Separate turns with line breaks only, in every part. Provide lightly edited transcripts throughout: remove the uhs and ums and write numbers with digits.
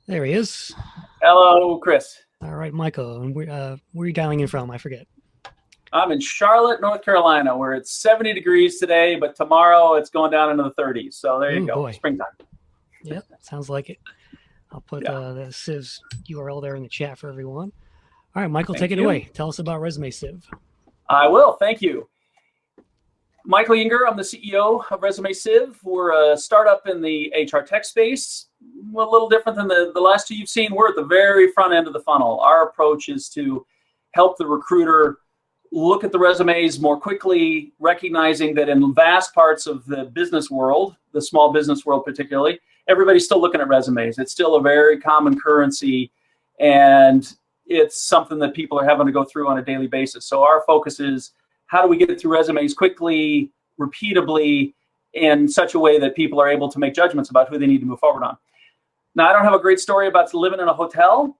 There he is.
Hello, Chris.
All right, Michael. And where are you dialing in from? I forget.
I'm in Charlotte, North Carolina, where it's 70 degrees today, but tomorrow it's going down into the 30s. So there you
Ooh,
go,
boy.
springtime.
Yep, sounds like it. I'll put
Yeah,
the Civ's URL there in the chat for everyone. All right, Michael, take
thank
it
you.
away. Tell us about ResumeSieve.
I will, thank you. Michael Yinger, I'm the CEO of ResumeSieve. We're a startup in the HR tech space. A little different than the last two you've seen. We're at the very front end of the funnel. Our approach is to help the recruiter look at the resumes more quickly, recognizing that in vast parts of the business world, the small business world particularly, everybody's still looking at resumes. It's still a very common currency, and it's something that people are having to go through on a daily basis. So our focus is, how do we get through resumes quickly, repeatably, in such a way that people are able to make judgments about who they need to move forward on? Now, I don't have a great story about living in a hotel.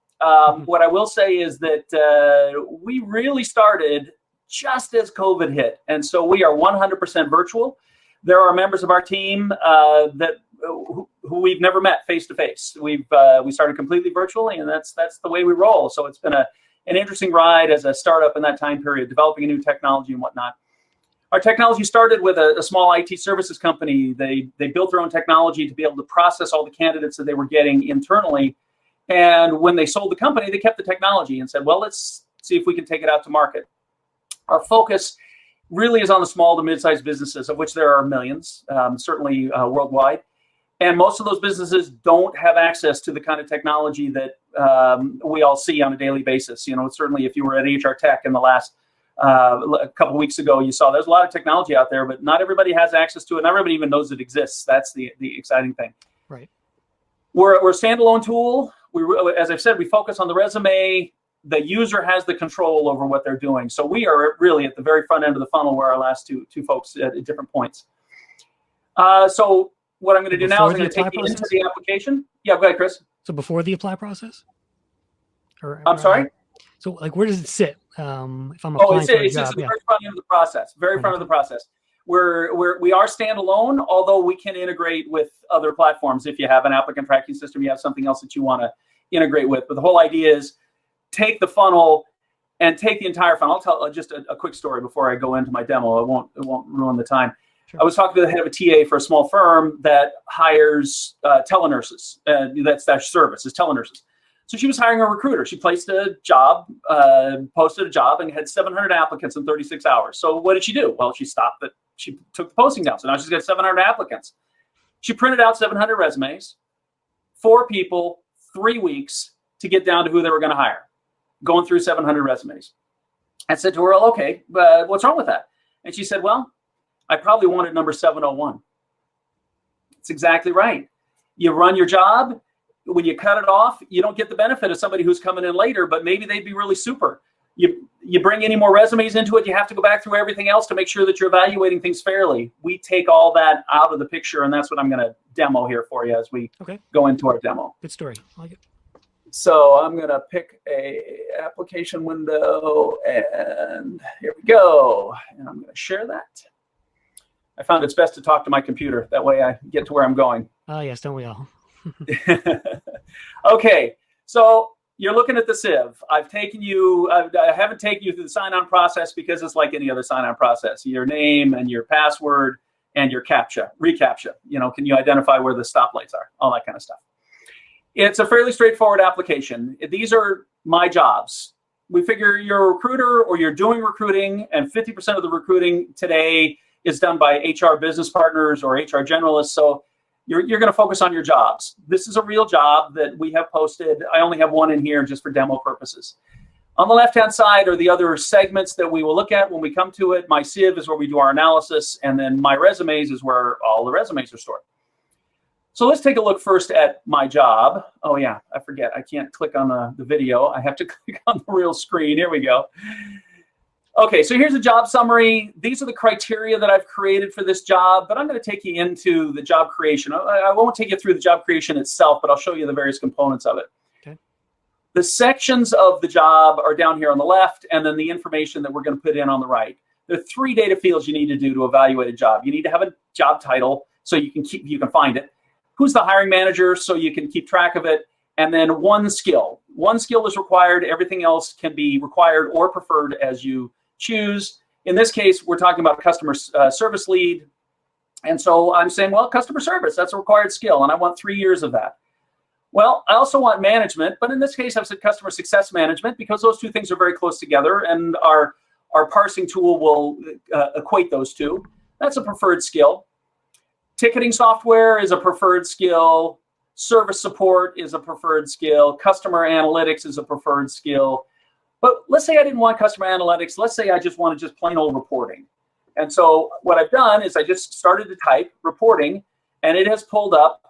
What I will say is that we really started just as COVID hit. And so we are 100% virtual. There are members of our team who we've never met face to face. We started completely virtually, and that's the way we roll. So it's been an interesting ride as a startup in that time period, developing a new technology and whatnot. Our technology started with a small IT services company. They built their own technology to be able to process all the candidates that they were getting internally. And when they sold the company, they kept the technology and said, well, let's see if we can take it out to market. Our focus really is on the small to mid-sized businesses, of which there are millions, certainly worldwide. And most of those businesses don't have access to the kind of technology that we all see on a daily basis. You know, certainly if you were at HR Tech in the last a couple of weeks ago, you saw there's a lot of technology out there, but not everybody has access to it. Not everybody even knows it exists. That's the exciting thing.
Right.
We're a standalone tool. As I've said, we focus on the resume. The user has the control over what they're doing. So we are really at the very front end of the funnel, where our last two folks at different points. So what I'm going to do now is I'm going to take you into the application. Yeah, go ahead, Chris.
So before the apply process?
I'm sorry?
So like, where does it sit? If I'm
applying for a job, it's at the very front end of the process. Very front of the process. We are standalone, although we can integrate with other platforms. If you have an applicant tracking system, you have something else that you want to integrate with. But the whole idea is take the funnel and take the entire funnel. I'll tell just a quick story before I go into my demo. It won't ruin the time. Sure. I was talking to the head of a TA for a small firm that hires telenurses. That's their service, is telenurses. So she was hiring a recruiter. She placed a job, posted a job, and had 700 applicants in 36 hours. So what did she do? Well, she took the posting down. So now she's got 700 applicants. She printed out 700 resumes, 4 people, 3 weeks to get down to who they were going to hire, going through 700 resumes. I said to her, well, okay, but what's wrong with that? And she said, well, I probably wanted number 701. That's exactly right. You run your job. When you cut it off, you don't get the benefit of somebody who's coming in later, but maybe they'd be really super. You bring any more resumes into it, you have to go back through everything else to make sure that you're evaluating things fairly. We take all that out of the picture, and that's what I'm going to demo here for you as we go into our demo.
Good story. I like it.
So I'm going to pick a application window, and here we go. And I'm going to share that. I found it's best to talk to my computer. That way I get to where I'm going.
Oh, yes, don't we all?
Okay, so you're looking at the Civ. I haven't taken you through the sign-on process because it's like any other sign-on process. Your name and your password and your reCAPTCHA. You know, can you identify where the stoplights are? All that kind of stuff. It's a fairly straightforward application. These are my jobs. We figure you're a recruiter or you're doing recruiting, and 50% of the recruiting today is done by HR business partners or HR generalists. So you're going to focus on your jobs. This is a real job that we have posted. I only have one in here just for demo purposes. On the left-hand side are the other segments that we will look at when we come to it. My Civ is where we do our analysis, and then my resumes is where all the resumes are stored. So let's take a look first at my job. Oh yeah, I forget. I can't click on the video. I have to click on the real screen. Here we go. Okay, so here's a job summary. These are the criteria that I've created for this job, but I'm going to take you into the job creation. I won't take you through the job creation itself, but I'll show you the various components of it. Okay. The sections of the job are down here on the left, and then the information that we're going to put in on the right. There are 3 data fields you need to do to evaluate a job. You need to have a job title so you can find it. Who's the hiring manager so you can keep track of it, and then one skill. One skill is required. Everything else can be required or preferred as you choose. In this case, we're talking about customer service lead. And so I'm saying, well, customer service, that's a required skill, and I want 3 years of that. Well, I also want management, but in this case, I've said customer success management because those two things are very close together, and our parsing tool will equate those two. That's a preferred skill. Ticketing software is a preferred skill. Service support is a preferred skill. Customer analytics is a preferred skill. But let's say I didn't want customer analytics. Let's say I just wanted just plain old reporting. And so what I've done is I just started to type reporting, and it has pulled up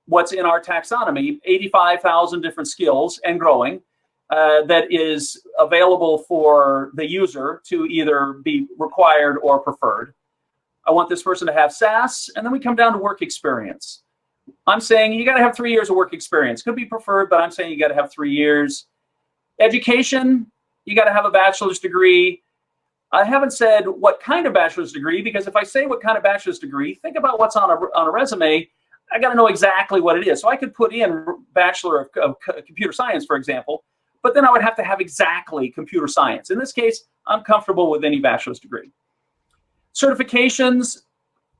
what's in our taxonomy, 85,000 different skills and growing, that is available for the user to either be required or preferred. I want this person to have SaaS, and then we come down to work experience. I'm saying you got to have 3 years of work experience. Could be preferred, but I'm saying you got to have 3 years. Education, you got to have a bachelor's degree. I haven't said what kind of bachelor's degree, because if I say what kind of bachelor's degree, think about what's on a resume. I got to know exactly what it is. So I could put in Bachelor of Computer Science, for example, but then I would have to have exactly computer science. In this case, I'm comfortable with any bachelor's degree. Certifications,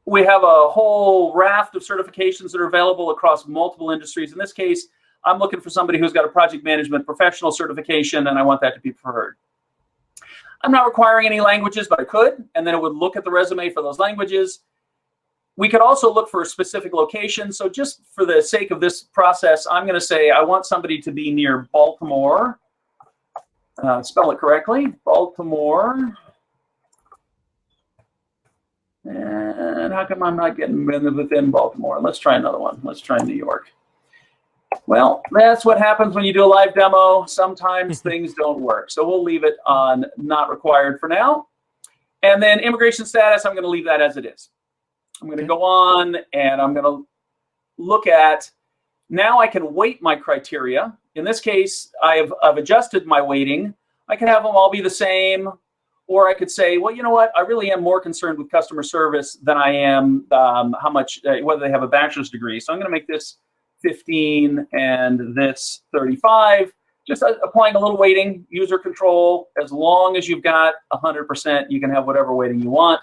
we have a whole raft of certifications that are available across multiple industries. In this case, I'm looking for somebody who's got a project management professional certification, and I want that to be preferred. I'm not requiring any languages, but I could, and then it would look at the resume for those languages. We could also look for a specific location. So just for the sake of this process, I'm going to say I want somebody to be near Baltimore. Spell it correctly, Baltimore. And how come I'm not getting within Baltimore? Let's try another one. Let's try New York. Well, that's what happens when you do a live demo. Sometimes things don't work. So we'll leave it on not required for now. And then immigration status, I'm going to leave that as it is. I'm going to go on, and I'm going to look at, now I can weight my criteria. In this case, I've adjusted my weighting. I can have them all be the same, or I could say, well, you know what? I really am more concerned with customer service than I am how much, whether they have a bachelor's degree. So I'm going to make this 15 and this 35. Just applying a little weighting, user control. As long as you've got 100%, you can have whatever weighting you want.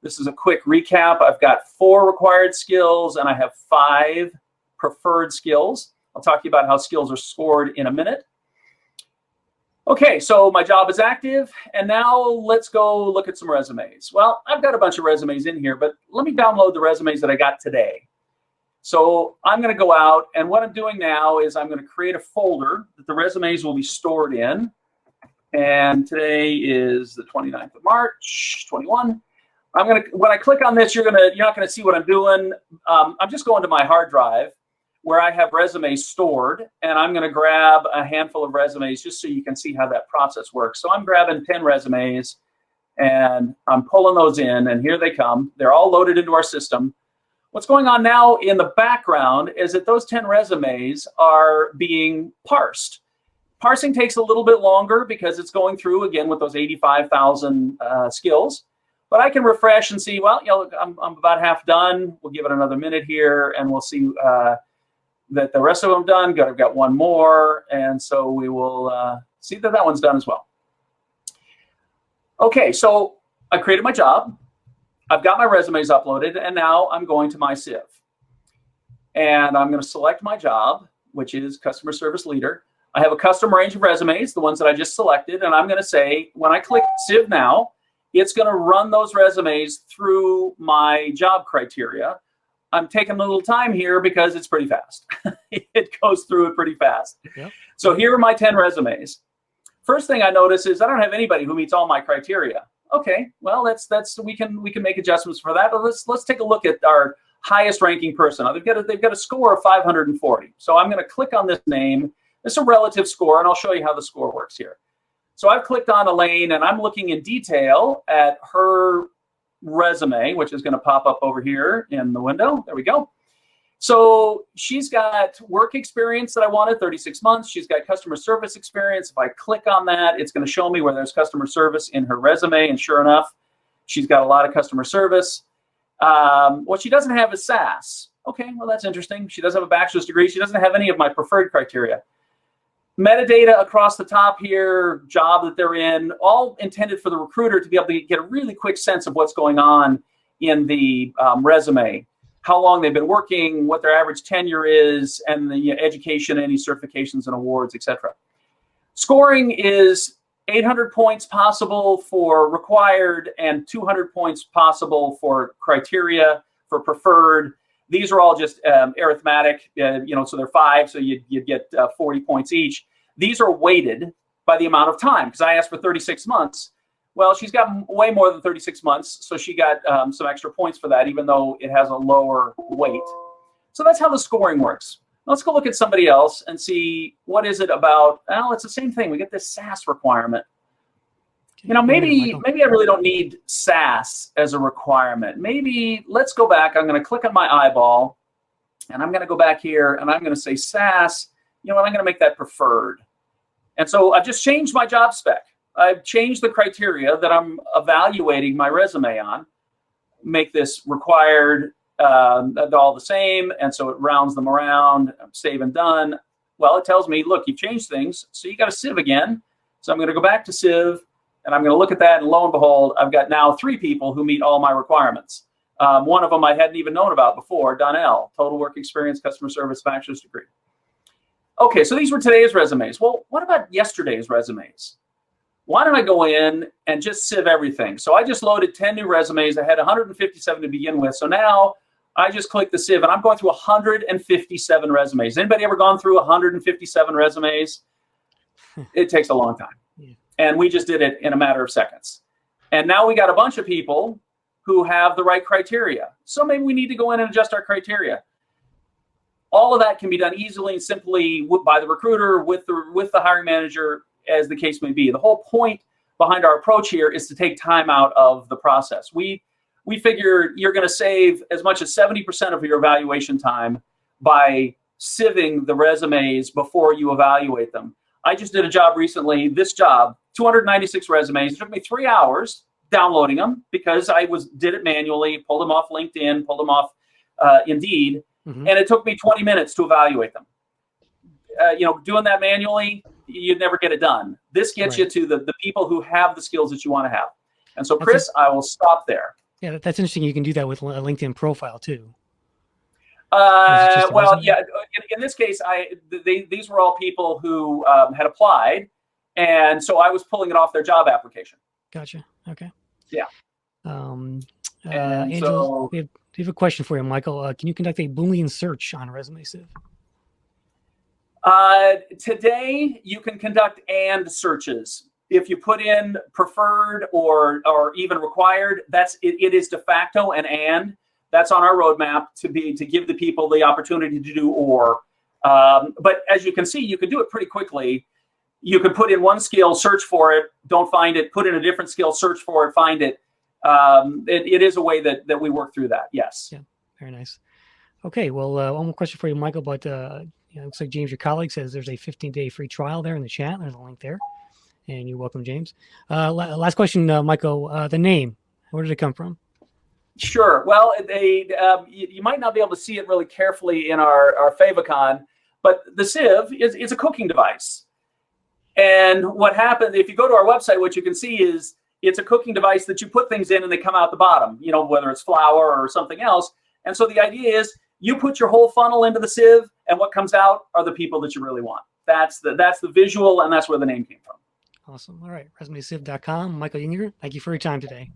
This is a quick recap. I've got 4 required skills, and I have 5 preferred skills. I'll talk to you about how skills are scored in a minute. Okay, so my job is active, and now let's go look at some resumes. Well, I've got a bunch of resumes in here, but let me download the resumes that I got today. So I'm going to go out, and what I'm doing now is I'm going to create a folder that the resumes will be stored in. And today is the 29th of March, 21. When I click on this, you're not gonna see what I'm doing. I'm just going to my hard drive where I have resumes stored, and I'm gonna grab a handful of resumes just so you can see how that process works. So I'm grabbing 10 resumes, and I'm pulling those in, and here they come. They're all loaded into our system. What's going on now in the background is that those 10 resumes are being parsed. Parsing takes a little bit longer because it's going through, again, with those 85,000 skills. But I can refresh and see, well, you know, I'm about half done. We'll give it another minute here, and we'll see that the rest of them done. Good, I've got one more, and so we will see that that one's done as well. Okay, so I created my job. I've got my resumes uploaded, and now I'm going to my Civ. And I'm going to select my job, which is Customer Service Leader. I have a custom range of resumes, the ones that I just selected, and I'm going to say, when I click Civ Now, it's going to run those resumes through my job criteria. I'm taking a little time here because it's pretty fast. It goes through it pretty fast. Yep. So here are my 10 resumes. First thing I notice is I don't have anybody who meets all my criteria. Okay, well, we can make adjustments for that. But let's take a look at our highest ranking person. They've got a score of 540. So I'm going to click on this name. It's a relative score, and I'll show you how the score works here. So I've clicked on Elaine, and I'm looking in detail at her resume, which is going to pop up over here in the window. There we go. So she's got work experience that I wanted, 36 months. She's got customer service experience. If I click on that, it's going to show me where there's customer service in her resume, and sure enough, she's got a lot of customer service. What she doesn't have is SaaS. Okay, well, that's interesting. She does have a bachelor's degree. She doesn't have any of my preferred criteria. Metadata across the top here, job that they're in, all intended for the recruiter to be able to get a really quick sense of what's going on in the resume, how long they've been working, what their average tenure is, and the education, any certifications and awards, etc. Scoring is 800 points possible for required and 200 points possible for criteria, for preferred. These are all just arithmetic, so they're 5, so you'd get 40 points each. These are weighted by the amount of time, because I asked for 36 months. Well, she's got way more than 36 months, so she got some extra points for that, even though it has a lower weight. So that's how the scoring works. Let's go look at somebody else and see what is it about. Well, it's the same thing. We get this SAS requirement. Maybe I really don't need SAS as a requirement. Maybe let's go back. I'm going to click on my eyeball, and I'm going to go back here, and I'm going to say SAS. I'm going to make that preferred. And so I've just changed my job spec. I've changed the criteria that I'm evaluating my resume on. Make this required all the same, and so it rounds them around. Save and done. Well, it tells me, look, you've changed things, so you got to Civ again. So I'm going to go back to Civ. And I'm going to look at that, and lo and behold, I've got now 3 people who meet all my requirements. One of them I hadn't even known about before, Donnell, total work experience, customer service, bachelor's degree. Okay, so these were today's resumes. Well, what about yesterday's resumes? Why don't I go in and just Civ everything? So I just loaded 10 new resumes. I had 157 to begin with. So now I just click the Civ, and I'm going through 157 resumes. Anybody ever gone through 157 resumes? It takes a long time. And we just did it in a matter of seconds. And now we got a bunch of people who have the right criteria. So maybe we need to go in and adjust our criteria. All of that can be done easily and simply by the recruiter with the hiring manager, as the case may be. The whole point behind our approach here is to take time out of the process. We figure you're going to save as much as 70% of your evaluation time by sieving the resumes before you evaluate them. I just did a job recently, this job, 296 resumes. It took me 3 hours downloading them because I did it manually, pulled them off LinkedIn, pulled them off Indeed, and it took me 20 minutes to evaluate them. Doing that manually, you'd never get it done. This gets you to the people who have the skills that you want to have. And so, Chris, I will stop there.
Yeah, that's interesting. You can do that with a LinkedIn profile too.
Well, yeah. In this case, these were all people who had applied, and so I was pulling it off their job application.
Gotcha. Okay.
Yeah.
Angel, so, we have a question for you, Michael. Can you conduct a Boolean search on ResumeSieve?
Today, you can conduct and searches. If you put in preferred or even required, it is de facto an and. That's on our roadmap to give the people the opportunity to do or. But as you can see, you can do it pretty quickly. You can put in one skill, search for it, don't find it, put in a different skill, search for it, find it. It is a way that we work through that, yes.
Yeah, very nice. Okay, well, one more question for you, Michael, but it looks like James, your colleague, says there's a 15-day free trial there in the chat. There's a link there, and you're welcome, James. Last question, Michael, the name, where did it come from?
Sure. Well, you might not be able to see it really carefully in our favicon, but the Civ is a cooking device. And what happens, if you go to our website, what you can see is it's a cooking device that you put things in and they come out the bottom, whether it's flour or something else. And so the idea is you put your whole funnel into the Civ, and what comes out are the people that you really want. That's the visual, and that's where the name came from.
Awesome. All right. ResumeSieve.com. Michael Yinger, thank you for your time today.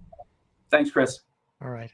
Thanks, Chris.
All right.